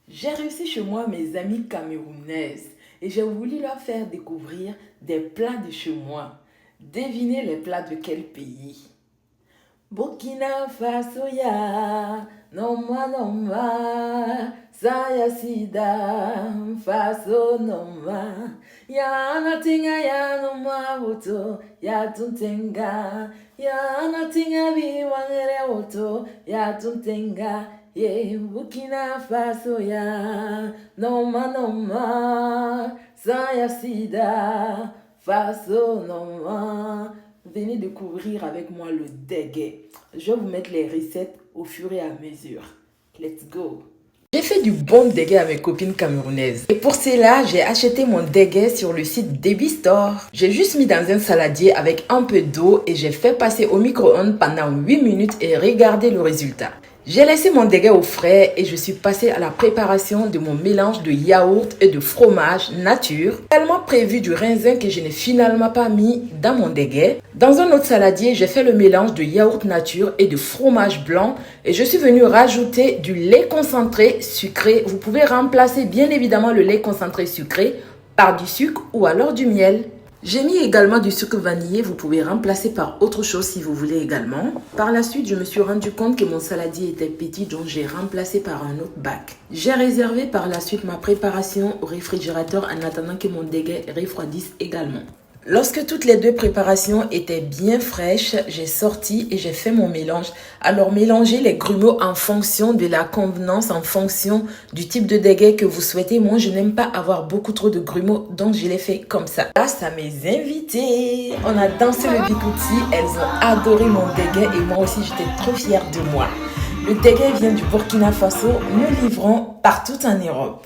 J'ai reçu chez moi mes amies camerounaises et j'ai voulu leur faire découvrir des plats de chez moi. Devinez les plats de quel pays? Burkina Faso ya, noma noma, saya sida, faso noma, ya natinga ya noma woto, ya tuntenga, ya natinga biwangere woto, ya tuntenga, ye Burkina Faso ya, noma noma, saya sida, faso noma. Venez découvrir avec moi le dégué. Je vais vous mettre les recettes au fur et à mesure. Let's go! J'ai fait du bon dégué à mes copines camerounaises. Et pour cela, j'ai acheté mon dégué sur le site Debbie Store. J'ai juste mis dans un saladier avec un peu d'eau et j'ai fait passer au micro-ondes pendant 8 minutes et regardez le résultat. J'ai laissé mon dégué au frais et je suis passée à la préparation de mon mélange de yaourt et de fromage nature. Tellement prévu du raisin que je n'ai finalement pas mis dans mon dégué. Dans un autre saladier, j'ai fait le mélange de yaourt nature et de fromage blanc et je suis venue rajouter du lait concentré sucré. Vous pouvez remplacer bien évidemment le lait concentré sucré par du sucre ou alors du miel. J'ai mis également du sucre vanillé, vous pouvez remplacer par autre chose si vous voulez également. Par la suite, je me suis rendu compte que mon saladier était petit, donc j'ai remplacé par un autre bac. J'ai réservé par la suite ma préparation au réfrigérateur en attendant que mon dégué refroidisse également. Lorsque toutes les deux préparations étaient bien fraîches, j'ai sorti et j'ai fait mon mélange. Alors mélangez les grumeaux en fonction de la convenance, en fonction du type de dégué que vous souhaitez. Moi, je n'aime pas avoir beaucoup trop de grumeaux, donc je l'ai fait comme ça. Grâce à mes invités, on a dansé le bikouti, elles ont adoré mon dégué et moi aussi j'étais trop fière de moi. Le dégué vient du Burkina Faso, nous livrons partout en Europe.